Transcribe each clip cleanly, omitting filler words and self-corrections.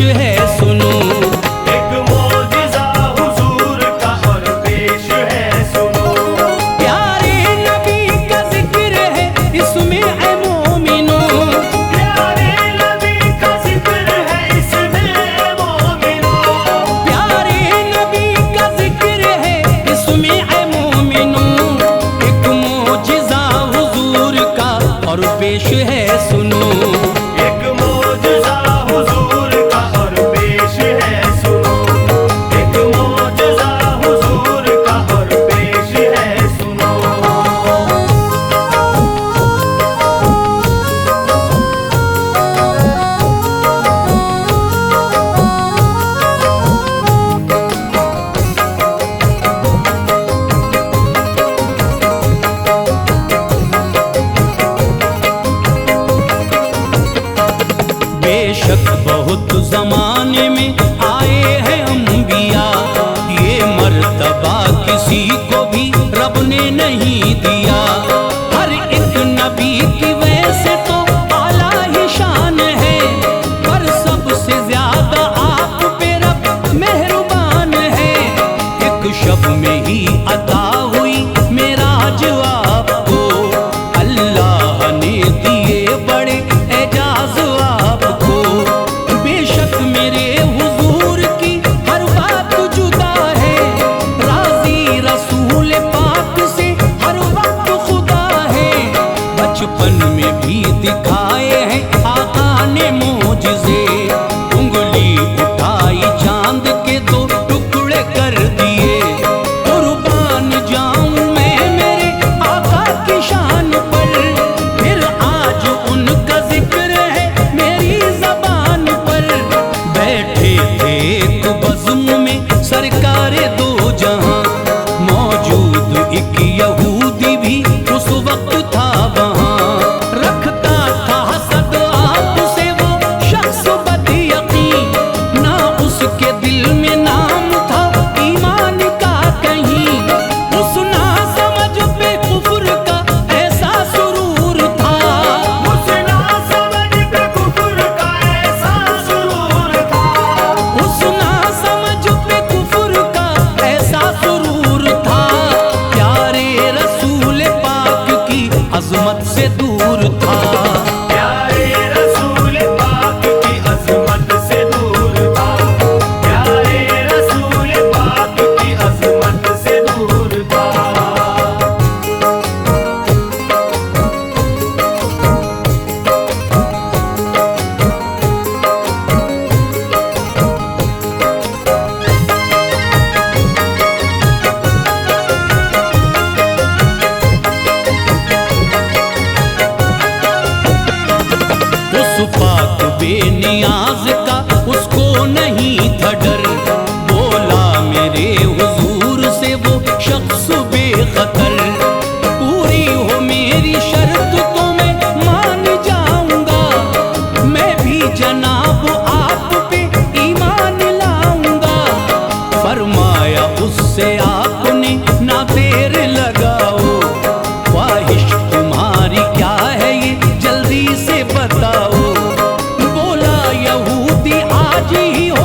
है सुनो। एक मौजिज़ा हुजूर का और पेश है सुनो। प्यारे नबी का जिक्र है इसमें ऐ मोमिनो। प्यारे नबी का जिक्र है इसमें मोमिनो। प्यारे नबी का जिक्र है इसमें ऐ मोमिनो। एक मौजिज़ा हुजूर का और पेश है सुनो। एक मौजिज़ा हुजूर का और पेश है सुनो। एक मौजिज़ा हुजूर का और पेश है सुनो। बेशक बहुत जमाने में आए हैं अंबिया, ये मर्तबा किसी को भी रब ने नहीं दिया। हर एक नबी की वैसे तो आला ही शान है, पर सबसे ज्यादा आप पे रब मेहरबान है। एक शब में ही अता हुई मेराज आपको, अल्लाह ने दिए बड़े एजाज आपको। बेशक मेरे हुजूर की हर बात जुदा है, राजी रसूल पाक से हर वक्त खुदा है। बचपन में भी दिखाए हैं आका ने मोजिज़े, उंगली उठाई चांद के दो टुकड़े कर दिए। कुर्बान जाऊं मैं मेरे आका की शान पर, फिर आज उनका जिक्र है मेरी ज़बान पर। बैठे थे एक बज़्म में सरकारे दो जहां, मौजूद एक यहूदी भी उस वक्त था वहां। रखता था हसद आपसे वो शख्स बदयकीन, ना उसके दिल में नाम था ईमान का कहीं। उस ना समझ पे कुफ्र का ऐसा सुरूर था, उस नासमझ पे कुफ्र का ऐसा सुरूर था। उस ना समझ पे कुफ्र का ऐसा सुरूर था। प्यारे रसूल पाक की अजमत से दूर था। प्यारे रसूल पाक की अज़मत से दूर था। प्यारे रसूल पाक की अज़मत से दूर था। उस पाक बेनियाज का उसको नहीं था डर, बोला मेरे हुजूर से वो शख्स बेखतर। पूरी हो मेरी शर्त तो मैं मान जाऊंगा, मैं भी जनाब आप पे ईमान लाऊंगा। फरमाया उससे आपने ना देर लगाओ, ख्वाहिश तुम्हारी क्या है ये जल्दी से बताओ। बोला यहूदी आज ही हो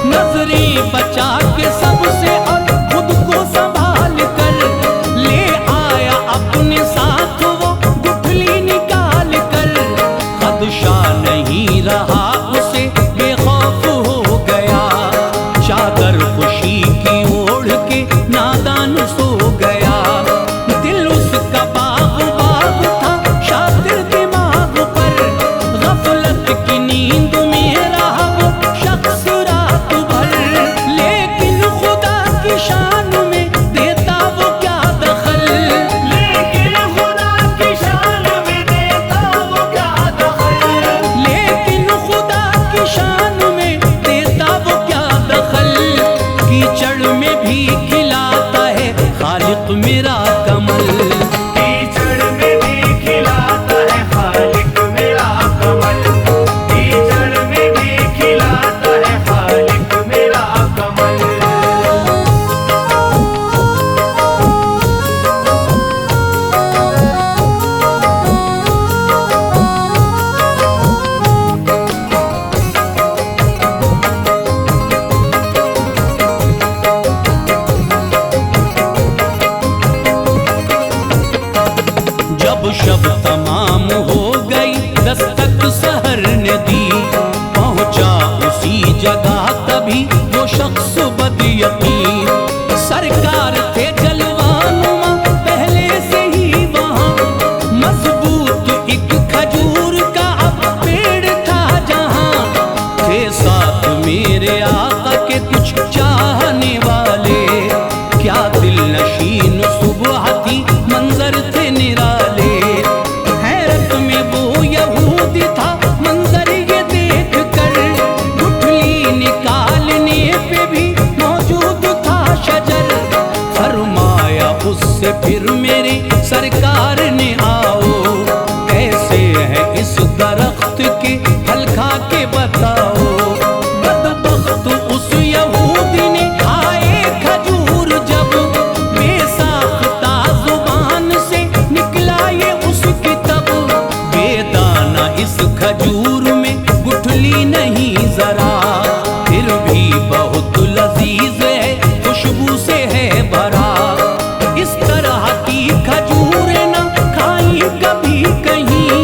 नजरें बचा के सबसे और खुद को संभाल कर ले आया अपने साथ वो गुठली निकाल कर। खदशा नहीं रहा उसे बेखौफ हो गया, चादर खुशी की ओढ़ के नादान सो गया। दिल उसका बाग बाग था शातिर दिमाग पर, गफलत की नींद में रहा वो शख्स रात भर। लेकिन खुदा की शान में देता वो क्या दखल, लेकिन खुदा की शान में देता वो क्या दखल, लेकिन खुदा की शान में देता वो क्या दखल। कीचड़ में भी खिलाता है खालिक मेरा कमल, कीचड़ में भी खिलाता है खालिक मेरा कमल, कीचड़ में भी खिलाता है खालिक मेरा कमल। जब शब तमाम हो गई दस्तक सहर ने दी, पहुंचा उसी जगह तभी वो शख्स बदयकीन। सरकार थे जलवानुमा पहले से ही वहां, मजबूत एक खजूर का अब पेड़ था जहां। थे साथ मेरे आका के कुछ चाहने वाले, क्या दिल नशीन सुबह थी मंजर थे निराले। हैरत में वो यहूदी था मंजर ये देख कर, गुठली निकालने पे भी मौजूद था शजर। फरमाया उससे फिर मेरे सरकार ने आओ, कैसे है इस दरख्त के फल खा के बताओ। बदबख्त उस यहूदी ने खाए खजूर जब, बेसाख्ता जुबान से निकला ये उसकी तब। बेदाना इस खजूर में गुठली नहीं जरा, फिर भी बहुत लजीज है खुशबू से है भरा। इस तरह की खजूरें ना खाई कभी कहीं,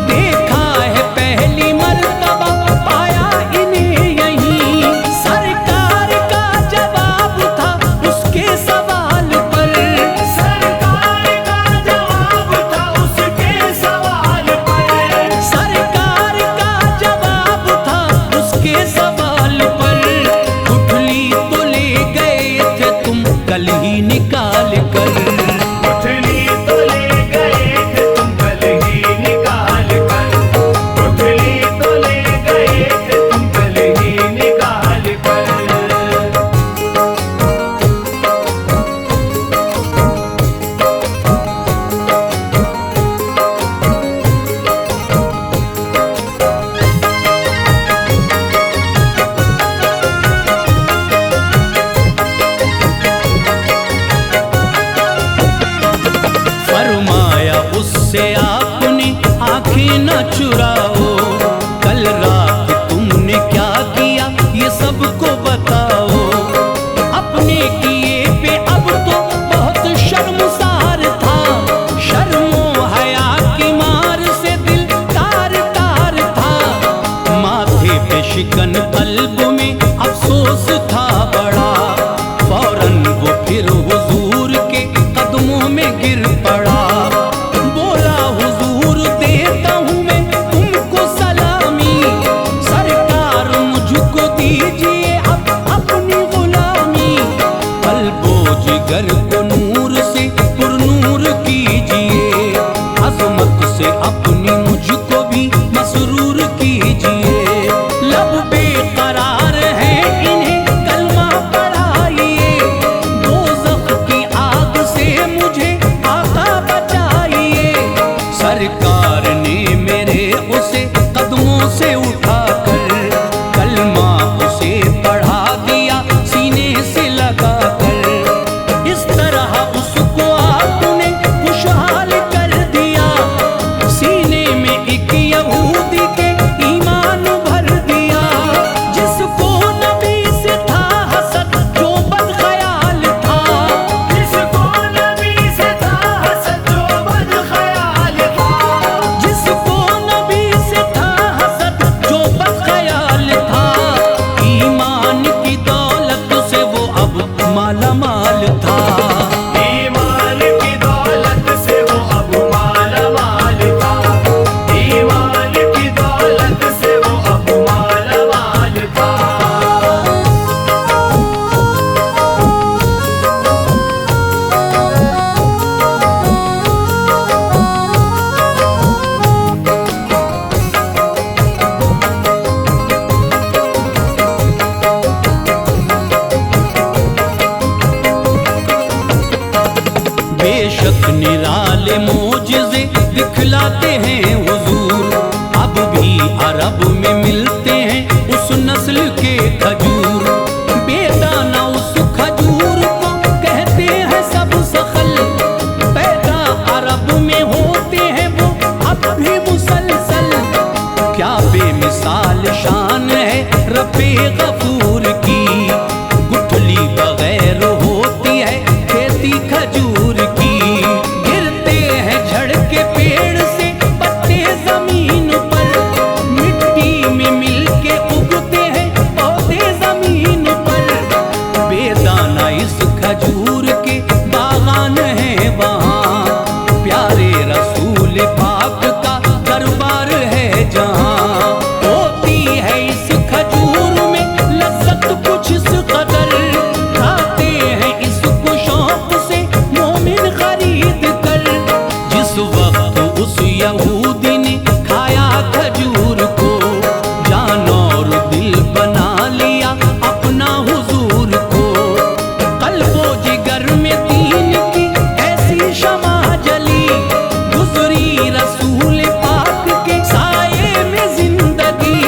देखा है पहली मर्तबा पाया इन्हें यहीं। सरकार का जवाब था उसके सवाल पर, सरकार का जवाब था उसके सवाल पर, सरकार का जवाब था उसके सवाल पर। गुठली तो ले गए थे तुम कल ही निकाल कर, गुठली तो ले गए थे तुम कल ही निकाल कर, गुठली तो ले गए थे तुम कल ही निकाल कर। फरमाया उससे आपने आंखें न चुराओ, कल रात तुमने क्या किया ये सबको बताओ। अपने किए पे अब तो बहुत शर्मसार था, शर्मो हया की मार से दिल तार तार था। माथे पे शिकन कल्ब में अफसोस था बड़ा, फौरन वो फिर हुजूर के कदमों में गिर पड़ा। बोला हुजूर देता हूँ मैं तुमको सलामी, सरकार मुझको दीजिए अब अपनी गुलामी। कल्बो जिगर को नूर से पुरनूर कीजिए, अजमत से अपनी मुझको भी मसरूर कीजिए। लब बेकरार है इन्हें कलमा पढ़ाइए, दोज़ख की आग से मुझे आका बचाइए। सरकार ने मेरे उसे कदमों से उठाकर कलमा उसे पढ़ा दिया सीने से लगा कर। इस तरह बेशक निराले मोजिज़े दिखलाते हैं हुजूर, अब भी अरब में मिलते हैं उस नस्ल के खजूर। बेदाना उस खजूर को कहते हैं सब सखल, पैदा अरब में होते हैं वो अब भी मुसलसल। क्या बेमिसाल शान है रब्बे गफूर की, गुठली बगैर होती है खेती खजूर की। गिरते हैं झड़ के पेड़ से पत्ते जमीन पर, मिट्टी में मिलके उगते हैं पौधे जमीन पर। बेदाना इस खजूर के बागान है वहाँ, प्यारे रसूल पाक का दरबार है जहाँ। होती है इस खजूर में लज्जत कुछ इस कदर, खाते हैं इसको शौक से मोमिन खरीद कर। जिस वक्त उस यहूदी ने खाया खजूर को, जान और दिल बना लिया अपना हुजूर को। कल्बो जिगर में दीन की ऐसी शमा जली, गुजरी रसूल पाक के साये में जिंदगी।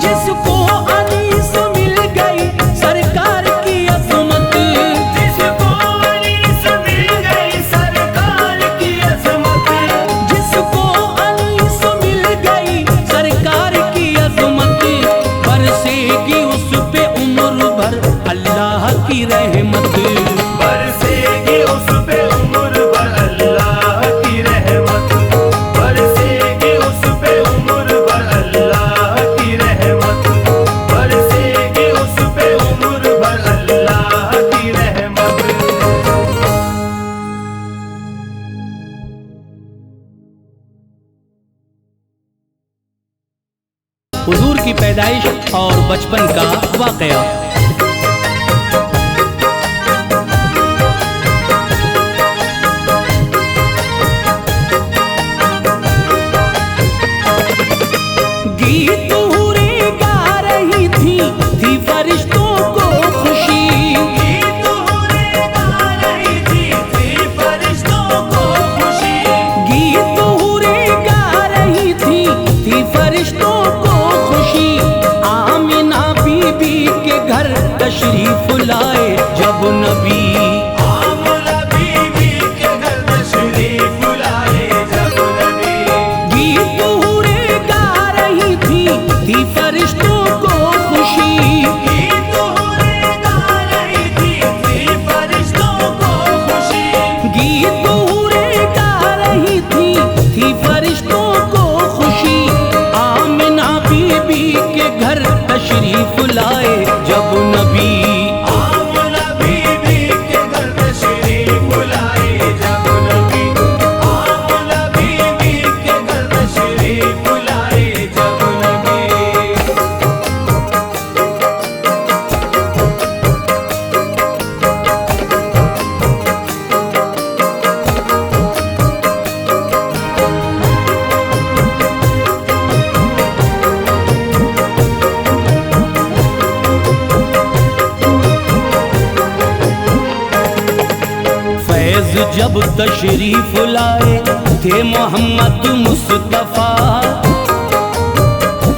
जिसको अनीस मिल गई सरकार की अजमत, जिसको अनीस मिल गई सरकार की अजमत, जिसको अनीस मिल गई सरकार की अजमत। बरसेगी उस पे उम्र भर अल्लाह की रहमत। बरसेगी उस पे उम्र भर अल्लाह की रहमत, बरसेगी उस पे उम्र भर अल्लाह की रहमत, बरसेगी उस पे उम्र भर अल्लाह की रहमत। हुजूर की पैदाइश और बचपन का वाकया। गीत हूरे गा रही थी फरिश्तों को खुशी। गीत हूरे गा रही थी फरिश्तों को खुशी, गीत हूरे गा रही थी फरिश्तों को खुशी। आमिना बीबी के घर तशरीफ लाए जब नबी, आमना बीबी के घर तशरीफ लाए जब नबी। गीत हूरे गा रही थी फरिश्तों को खुशी। गीत हूरे गा रही थी फरिश्तों को खुशी, गीत हूरे गा रही थी फरिश्तों को खुशी। आमिना बीबी के घर तशरीफ लाए जब नबी, आमना बीबी के घर तशरीफ लाए जब नबी, आमना बीबी के घर तशरीफ लाए जब नबी। फैज जब तशरीफ लाए थे मोहम्मद मुस्तफा,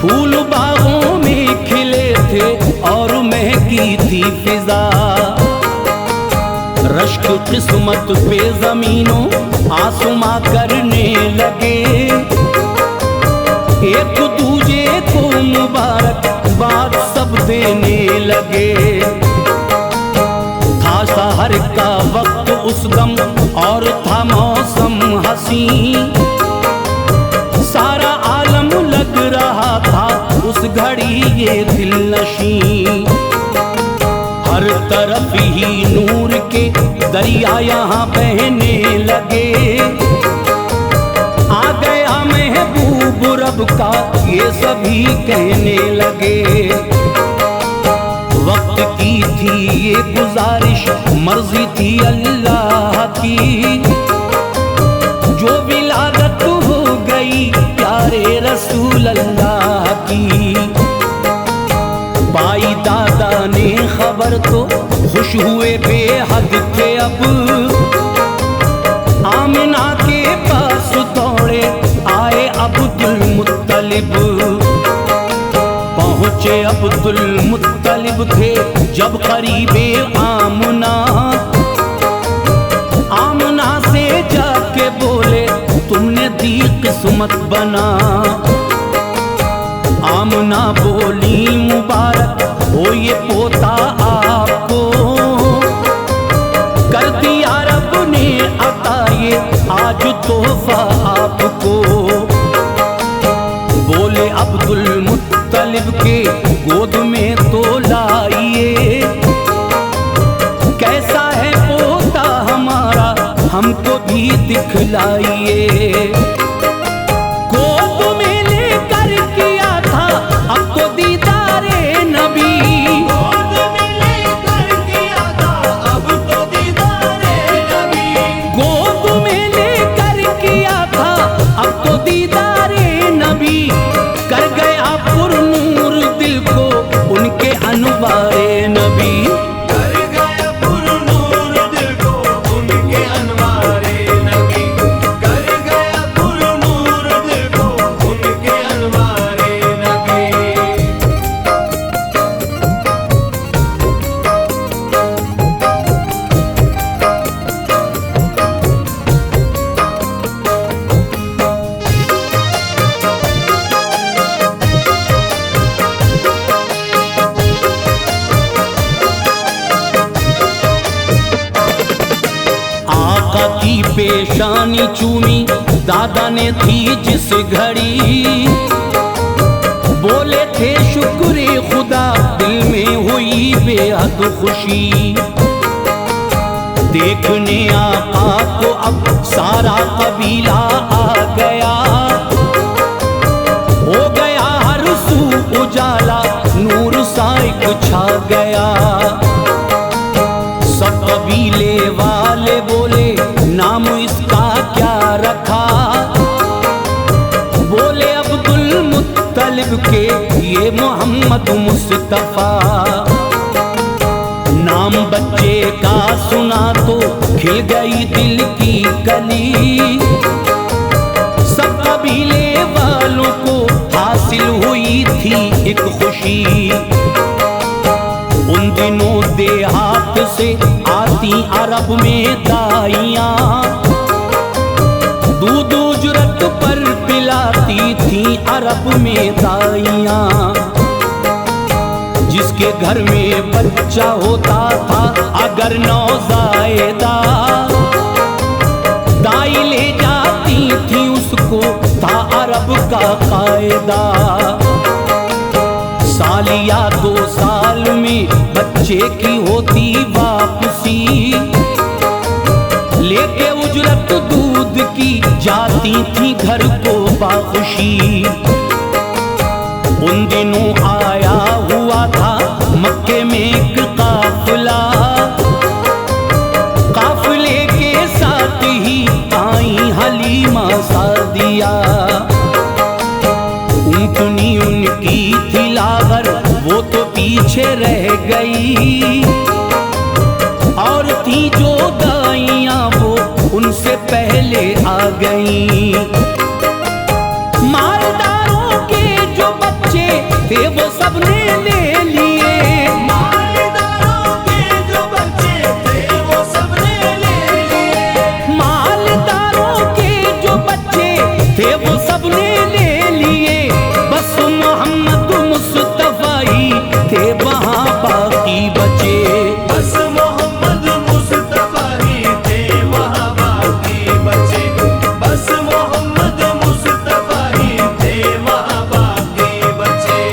फूल बागों में खिले थे और महकी थी फिजा। रश्क किस्मत पे जमीनों आसमां करने लगे, एक दूजे को मुबारकबाद सब देने लगे। था सहर का वक्त उस दम और था मौसम हसी, सारा आलम लग रहा था उस घड़ी ये दिलनशी। हर तरफ ही नूर के दरिया यहाँ बहने लगे, आ गया महबूब रब का ये सभी कहने लगे। वक्त की थी ये गुजारिश मर्जी थी अल्लाह की, जो विलादत हो गई प्यारे रसूल अल्लाह की। पाई दादा ने खबर तो खुश हुए बेहद थे अब, मुत्तलिब। पहुँचे अब्दुल मुत्तलिब थे जब करीबे आमना, आमना से जाके बोले तुमने दी किस्मत बना। आमना बोली मुबारक हो ये पोता आपको, कर दिया रब ने अता ये आज तोहफा आपको। बोले अब्दुल मुत्तलिब के गोद में तो लाइए, कैसा है पोता हमारा हमको भी दिखलाइए। गोद में लेकर किया था अब तो दीदारे नबी, गोद में लेकर किया था अब तो दीदारे नबी। गोद में लेकर किया था अब तो दीदारे नबी। कर गया पुरनूर दिल को उनके अनवारे नबी, कर गया पुरनूर दिल को उनके अनवारे नबी, कर गया पुरनूर दिल को उनके अनवारे नबी। आका की पेशानी चूमी दादा ने थी जिस घड़ी, बोले थे शुक्र खुदा दिल में हुई बेहद खुशी। देखने आका को अब सारा कबीला आ गया, हो गया हर सू उजाला नूर साइक छा गया। सब कबीले वाले बोले नाम इसका क्या रखा, बोले अब्दुल मुत्तलिब के ये मोहम्मद मुस्तफा। नाम बच्चे का सुना तो खिल गई दिल की कली, सब कबीले वालों को हासिल हुई थी एक खुशी। उन दिनों देहात से आती अरब में दाइयाँ, दूध उजरत पर पिलाती थी अरब में दाइयाँ। जिसके घर में बच्चा होता था अगर नौज़ायदा, दाई ले जाती थी उसको था अरब का कायदा। साल या 2 साल में बच्चे की होती वापसी, लेके उजरत दूध की जाती थी घर को बाखुशी। उन दिनों आया हुआ था मक्के में एक काफिला, काफिले के साथ ही आई हलीमा सादिया। ऊँटनी उनकी थी लागर वो तो पीछे रह गई, और थी जो गाइयाँ वो उनसे पहले आ गई। मालदारों के जो बच्चे थे वो सबने ले लिए, मालदारों के जो बच्चे थे वो सबने ले लिए, मालदारों के जो बच्चे थे वो सबने ले लिए। बस मोहम्मद मुस्तफा ही थे वहाँ बाकी बचे, बस मोहम्मद मुस्तफा ही थे वहाँ बाकी बचे, बस मोहम्मद मुस्तफा ही थे वहाँ बाकी बचे।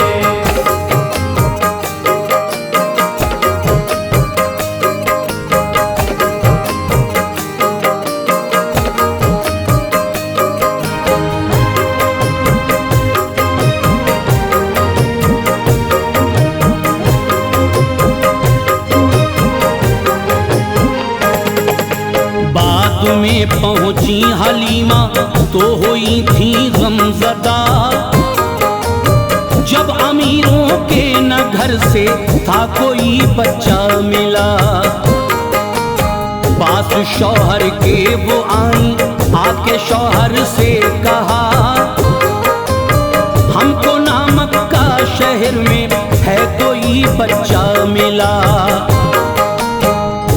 में पहुंची हलीमा तो हुई थी गमज़दा। जब अमीरों के न घर से था कोई बच्चा मिला, पास शौहर के वो आई आके शौहर से कहा, शहर में है कोई बच्चा मिला।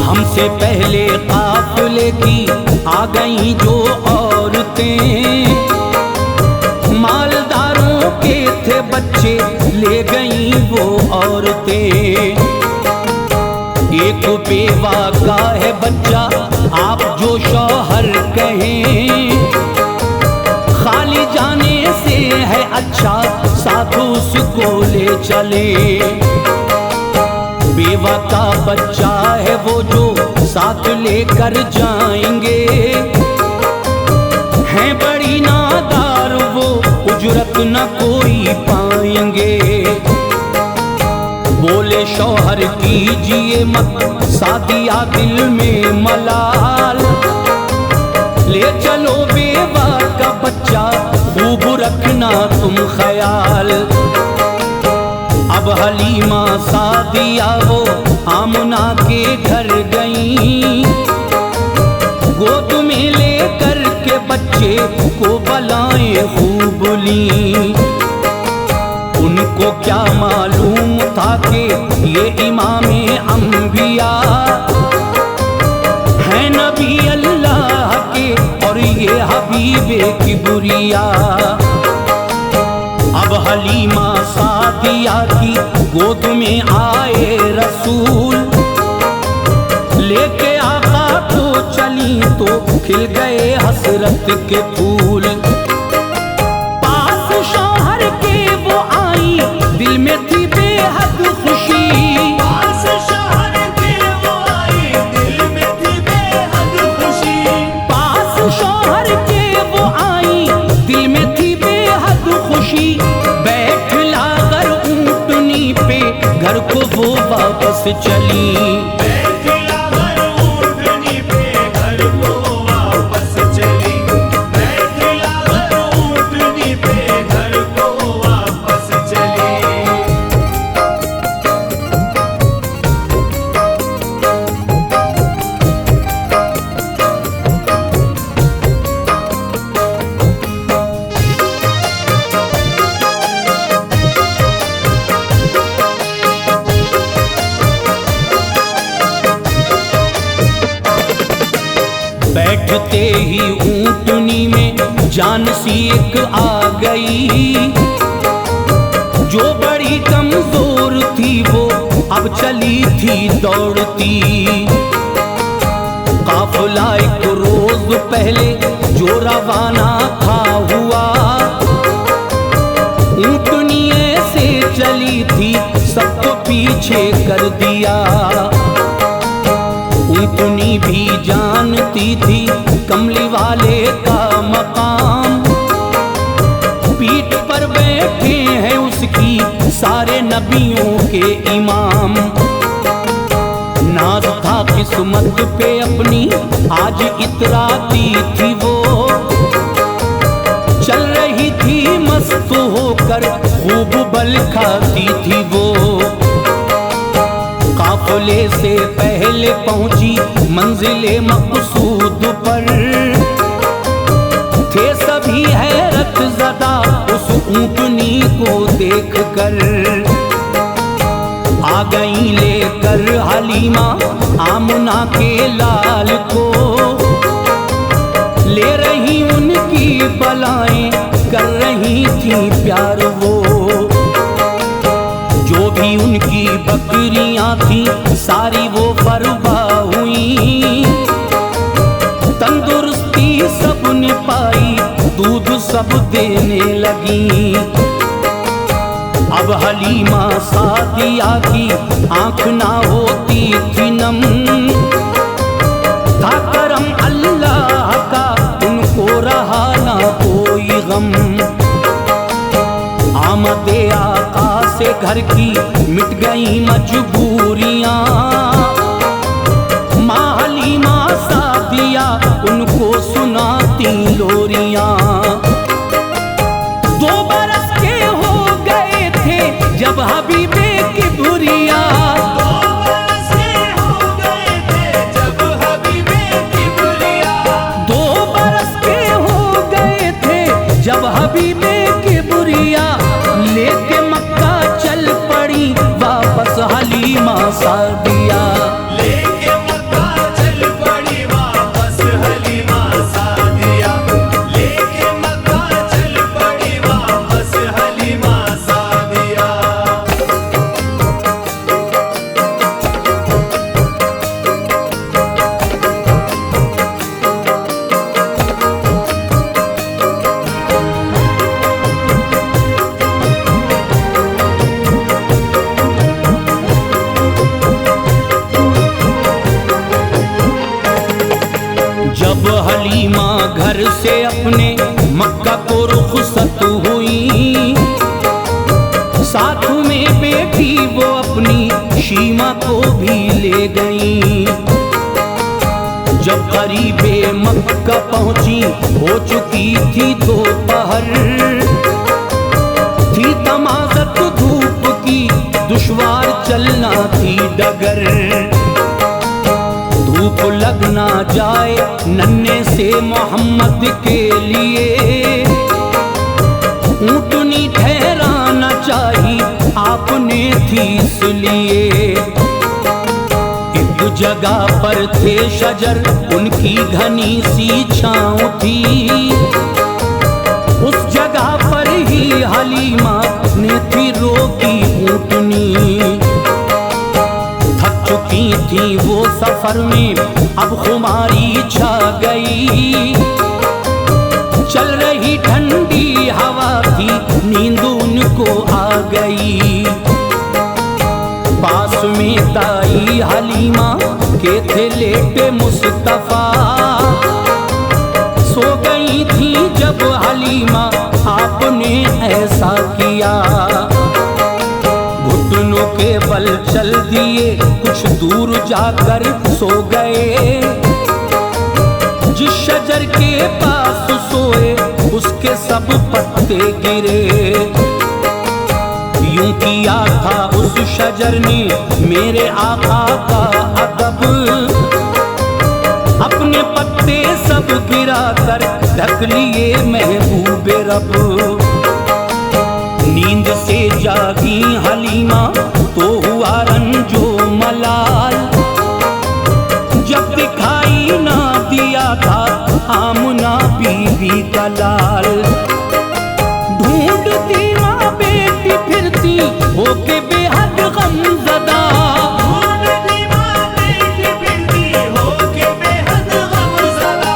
हमसे पहले काफिले की आ गई जो औरतें, मालदारों के थे बच्चे ले गई वो औरतें। एक बेवा का है बच्चा आप जो शौहर कहें, खाली जाने से है अच्छा साथ उसको ले चले। बेवा का बच्चा है वो जो साथ लेकर जाएंगे, हैं बड़ी नादार वो उजरत न कोई पाएंगे। बोले शौहर कीजिए मत सादिया दिल में मलाल, ले चलो बेवा का बच्चा खूब रखना तुम ख्याल। अब हलीमा सादिया वो आमना के घर गई, गोद में लेकर के बच्चे को बलाएं खूब ली। उनको क्या मालूम था कि ये इमामे अंबिया है नबी अल्लाह के और ये हबीबे किबरिया। अब हलीमा सादिया की गोद में आए रसूल, लेके आका को चली तो खिल गए हसरत के फूल। पास शौहर के वो आई दिल में थी बेहद खुशी, पास शौहर के वो आई दिल में थी बेहद खुशी। पास शौहर के वो आई दिल में थी बेहद खुशी। बैठ लाकर ऊंटनी पे घर को वो वापस चली, बैठ लाकर ऊंटनी पे घर को वापस चली, बैठ लाकर ऊंटनी पे घर को वापस चली। बैठते ही ऊंटनी में जान सी एक आ गई, जो बड़ी कमजोर थी वो अब चली थी दौड़ती। काफिला एक रोज पहले जो रवाना था हुआ, ऊंटनी ऐसे चली थी सबको पीछे कर दिया। ऊंटनी भी जानती थी कमली वाले का मकाम, पीठ पर बैठे हैं उसकी सारे नबियों के इमाम। नाज था किस्मत पे अपनी आज इतराती थी वो, चल रही थी मस्त होकर खूब बल खाती थी वो। काफिले से पहले पहुंची मंजिले मकसूद पर, थे सभी हैरत ज़दा उस ऊंटनी को देख कर। आ गई लेकर हलीमा आमना के लाल को, ले रही उनकी बलाएं कर रही थी प्यार वो। जो भी उनकी बकरियां थी सारी वो फरवा हुई, तंदुरुस्ती सब ने पाई दूध सब देने लगी। अब हलीमा सादिया की आंख ना होती थी नम, था करम अल्लाह का उनको रहा ना कोई गम। आमदे आका से घर की मिट गई मजबूरियां, माँ हलीमा सादिया उनको सुनाती लोरियां। 2 बरस के हो गए थे जब हबीबे की बुरिया, 2 बरस के हो गए थे जब हबीबे की बुरिया, 2 बरस के हो गए थे जब हबीबे की बुरिया। लेके मक्का चल सादिया। लेके मक्का चल पड़ी वापस हलीमा सादिया, लेके मक्का चल पड़ी वापस हलीमा सादिया। जब हलीमा घर से अपने मक्का को रुखसत हुई, साथ में बेटी वो अपनी शीमा को भी ले गई। जब करीबे मक्का पहुंची हो चुकी थी दोपहर, थी तमाज़त धूप की दुश्वार चलना थी डगर। धूप लग ना जाए नन्हे से मोहम्मद के लिए, ऊँटनी ठहराना चाहिए आपने थी इसलिए। एक जगह पर थे शजर उनकी घनी सी छाँव थी, उस जगह पर ही हलीमा ने थी रोकी ऊँटनी। चुकी थी वो सफर में अब खुमारी छा गई, चल रही ठंडी हवा थी नींद उनको आ गई। पास में ताई हलीमा के थे लेटे मुस्तफा, सो गई थी जब हलीमा आपने ऐसा किया। घुटनों के बल चल दिए कुछ दूर जाकर सो गए, जिस शजर के पास सोए उसके सब पत्ते गिरे। यूं किया था उस शजर ने मेरे आका का अदब, अपने पत्ते सब गिरा कर ढक लिए महबूबे रब। नींद से जागी हलीमा तो हुआ रंजो मलाल, जब दिखाई ना दिया था आमना बीबी का लाल। ढूंढती माँ बेटी फिरती होके बेहद गमज़दा, ढूंढती माँ बेटी फिरती होके बेहद गमज़दा,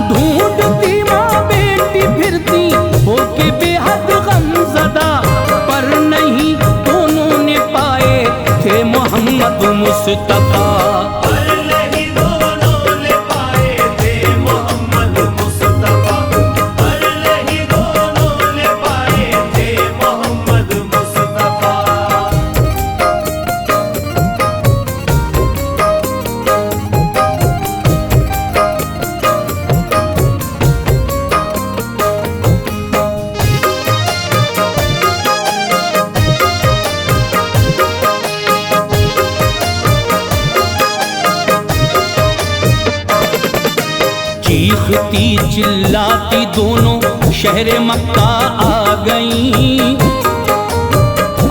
ढूंढती माँ बेटी फिरती होके बेहद गमज़दा। पर नहीं दोनों ने पाए थे मोहम्मद मुस्तफा, पर नहीं दोनों ने पाए थे मोहम्मद मुस्तफा, पर नहीं दोनों ने पाए थे मोहम्मद मुस्तफा। चीखती चिल्लाती दोनों शहर मक्का आ गईं,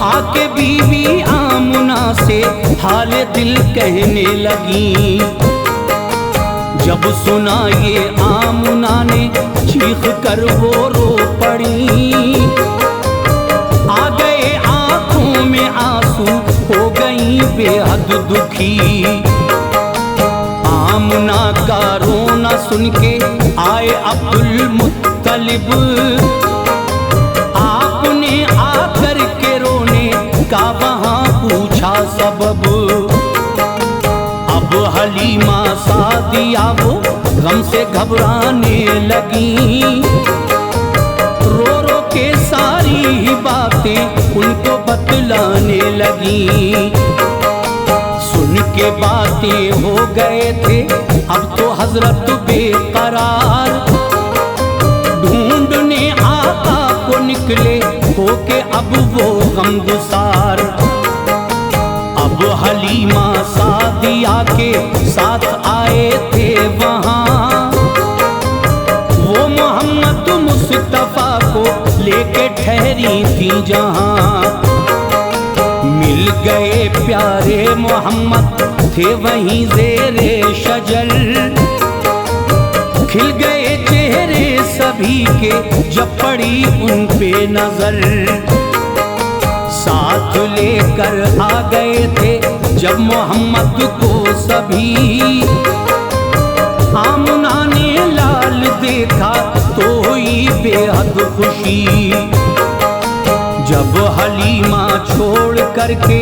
आके बीवी आमुना से हाल दिल कहने लगी। जब सुना ये आमुना ने चीख कर वो रो पड़ी, आ गए आंखों में आंसू हो गई बेहद दुखी। आमुना का रोना सुन के आए अब्दुल मुत्तलिब, आपने आकर के रोने का वहाँ पूछा सबब। अब हलीमा सादिया वो गम से घबराने लगी, रो रो के सारी ही बातें उनको बतलाने लगी। सुन के बातें हो गए थे अब तो हजरत बेकरार, ढूंढने आका को निकले होके अब वो गमगुसार। अब हलीमा सादिया के साथ आए थे वहाँ, वो मोहम्मद मुस्तफा को लेके ठहरी थी जहाँ। मिल गए प्यारे मोहम्मद थे वहीं ज़ेरे शजर। खिल गए चेहरे सभी के जब पड़ी उन पे नजर। साथ लेकर आ गए थे जब मोहम्मद को सभी। आमना ने लाल देखा तो हुई बेहद खुशी। जब हलीमा छोड़ करके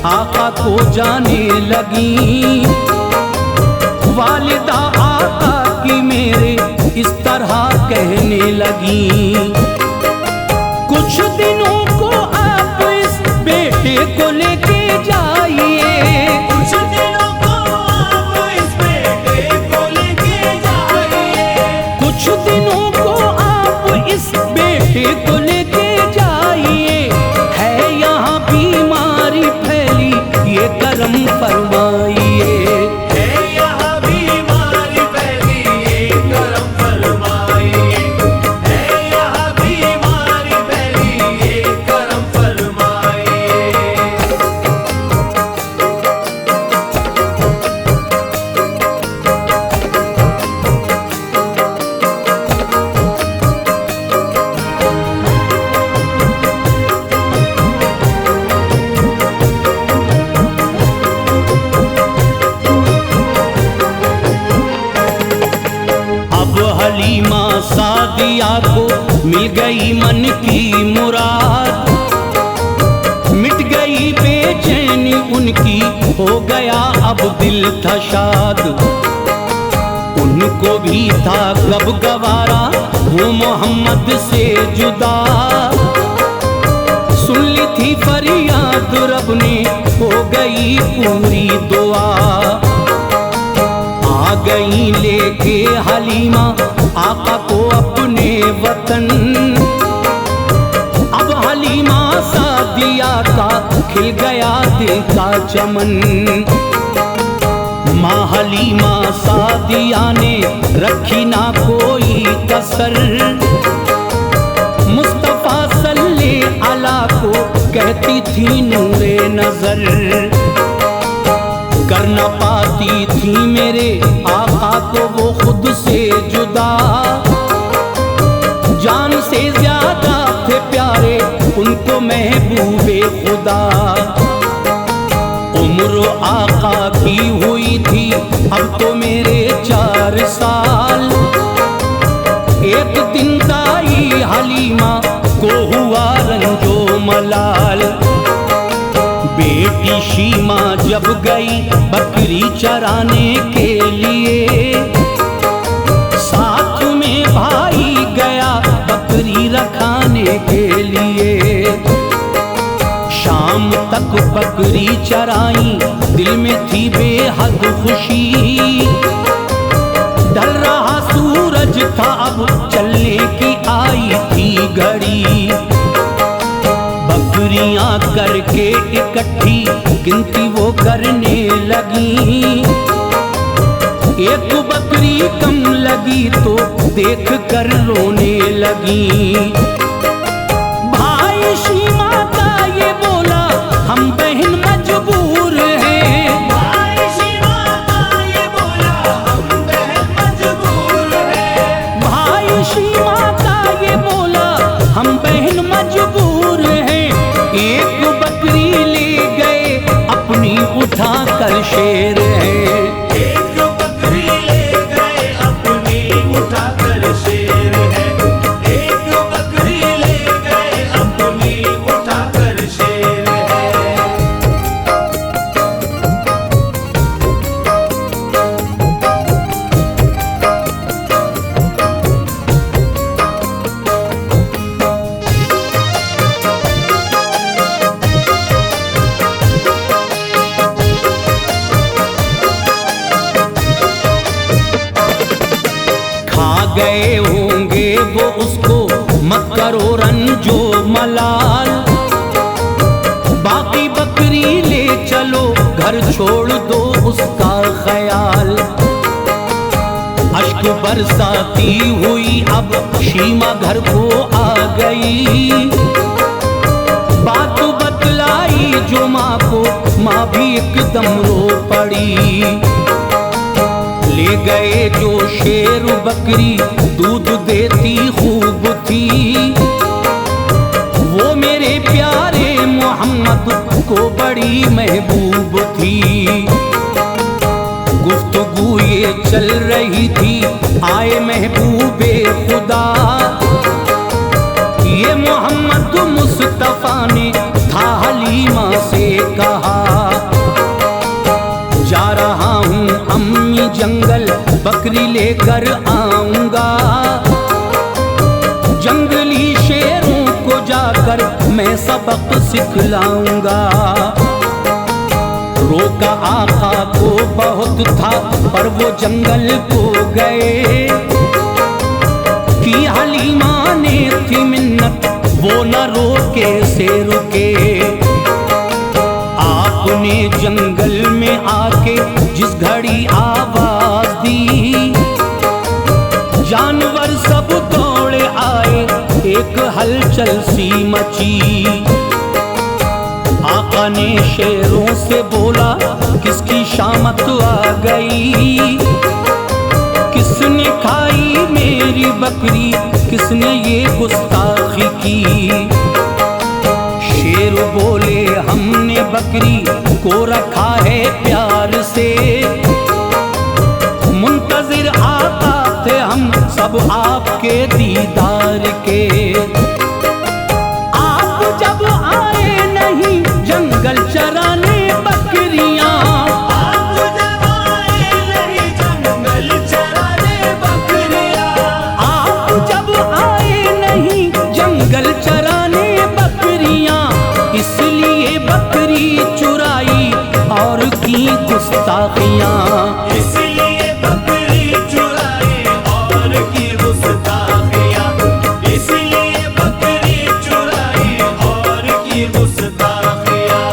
आका को जाने लगी, वालिदा आका की मेरे इस तरह कहने लगी। कुछ दिनों को आप इस बेटे को लेके जाइए, कुछ दिनों को आप इस बेटे को लेके जाइए। कुछ दिनों को आप इस बेटे को लेके जाइए। है यहाँ बीमारी फैली ये करम फरमाइए। है यहाँ बीमारी फैली ये करम फरमाइए। है यहाँ बीमारी फैली ये करम फरमाइए। अब हलीमा सादिया को मिल गई मन की मुराद। मिट गई बेचैनी उनकी, हो गया अब दिल था शाद। उनको भी था कब गवारा वो मोहम्मद से जुदा। सुन ली थी फरियाद रब ने, हो गई पूरी दुआ। आ गई लेके हलीमा आका को अपने वतन। अब हलीमा सादिया का खिल गया दिल का चमन। माँ हलीमा सादिया ने रखी ना कोई कसर। मुस्तफा सल्ले अला को कहती थी नूरे नजर। कर न पाती थी मेरे आका को वो खुद से जुदा। जान से ज्यादा थे प्यारे उनको महबूबे खुदा। उम्र आका की हुई थी अब तो मेरे 4 साल। एक दिन दाई हलीमा को हुआ रंजो मलाल। बेटी शीमा जब गई बकरी चराने के लिए, साथ में भाई गया बकरी रखाने के लिए। शाम तक बकरी चराई दिल में थी बेहद खुशी। ढल रहा सूरज था अब चलने की आई थी घड़ी। बकरियां करके इकट्ठी गिनती वो करने लगी। एक बकरी कम लगी तो देख कर रोने लगी। भाई शीमा का ये बोला हम बहन मजबूर हैं। भाई शीमा का ये बोला हम बहन मजबूर हैं। भाई शीमा का ये बोला हम बहन मजबूर हैं। एक बकरी ले गए अपनी उठा कर शेर है। एक बकरी ले गए अपनी उठा कर शेर है। एक बकरी ले गए अपनी उठा कर शेर है। गए होंगे वो उसको मत करो रंजो मलाल। बाकी बकरी ले चलो घर छोड़ दो उसका ख्याल। अश्क बरसाती हुई अब शीमा घर को आ गई। बात बतलाई जो माँ माँ को, माँ भी एकदम रो पड़ी। ले गए जो शेर बकरी दूध देती खूब थी, वो मेरे प्यारे मोहम्मद को बड़ी महबूब थी। गुफ्तगू ये चल रही थी, आए महबूबे खुदा, ये मोहम्मद मुस्तफा ने था हलीमा से कहा, जा रहा हूँ अम्मी जंगल, बकरी लेकर आऊंगा। जंगली शेरों को जाकर मैं सबक सिखलाऊंगा। रोका आका को बहुत था, पर वो जंगल को गए। की हलीमा ने थी मिन्नत, वो न रोके से रुके। आपने जंगल में आके जिस घड़ी आवाज दी, जानवर सब दौड़े आए, एक हलचल सी मची। आका ने शेरों से बोला, किसकी शामत आ गई, किसने खाई मेरी बकरी, किसने ये गुस्ताखी की। शेर बोले, हमने बकरी को रखा है प्यार से, मुंतजिर आका थे हम सब आपके दीदार के। आप जब आए नहीं जंगल चराने बकरियां, आप जब आए नहीं जंगल चराने बकरियां, आप जब आए नहीं जंगल चराने बकरियां, इसलिए बकरी चुराई और की गुस्ताखियां। इसलिए बकरी चुराई और की गुस्ताखियां, इसलिए बकरी चुराई और की गुस्ताखियां।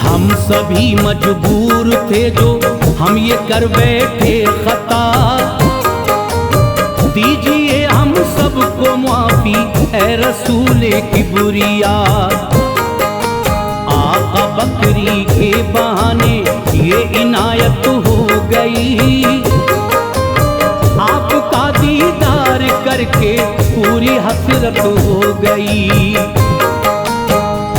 हम सभी मजबूर थे जो हम ये कर बैठे खता, दीजिए हम सबको माफी ए रसूले किबरिया। आका बकरी के बहाने ये इनायत हो गई, आपका दीदार करके पूरी हसरत हो गई।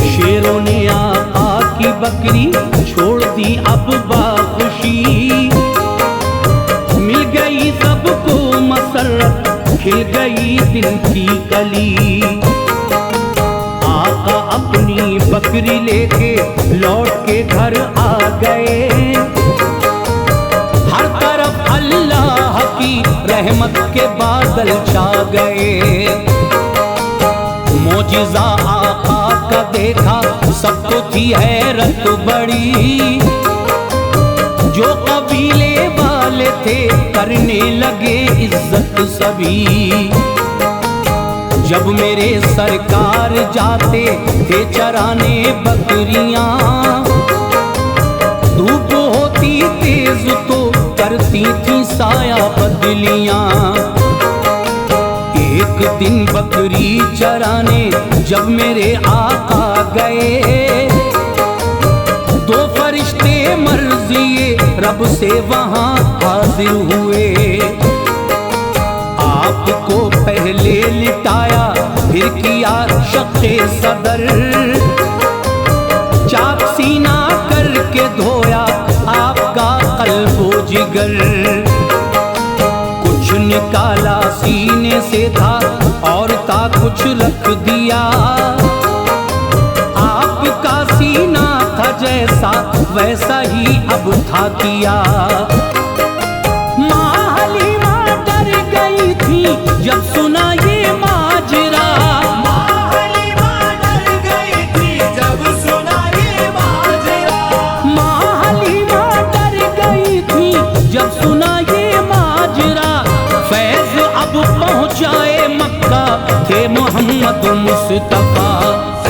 शेरों ने आका की बकरी छोड़ दी अब बाखुशी, मिल गई सबको मसरत, खिल गई दिल की कली। आका अपनी बकरी लेके लौट के घर आ गए, हर तरफ अल्लाह की रहमत के बादल छा गए। मोजिज़ा आका का देखा सबको थी हैरत बड़ी, जो कबीले वाले थे करने लगे इज्जत सभी। जब मेरे सरकार जाते थे चराने बकरियां, धूप होती तेज तो करती थी साया बदलियां। एक दिन बकरी चराने जब मेरे आका गए, दो फरिश्ते मर्ज़िए रब से वहां हाजिर हुए। आपको पहले लिटाया फिर किया शक़्क़े सदर, चाक सीना करके धोया आपका क़ल्बो जिगर। कुछ निकाला सीने से था और था कुछ रख दिया, आपका सीना था जैसा वैसा ही अब था किया। माँ हलीमा डर गई थी जब सुना ये माजरा, माँ हलीमा डर गई थी जब सुना ये माजरा, माँ हलीमा डर गई थी जब सुना ये माजरा। फैज़ अब पहुँचाए मुस्तफा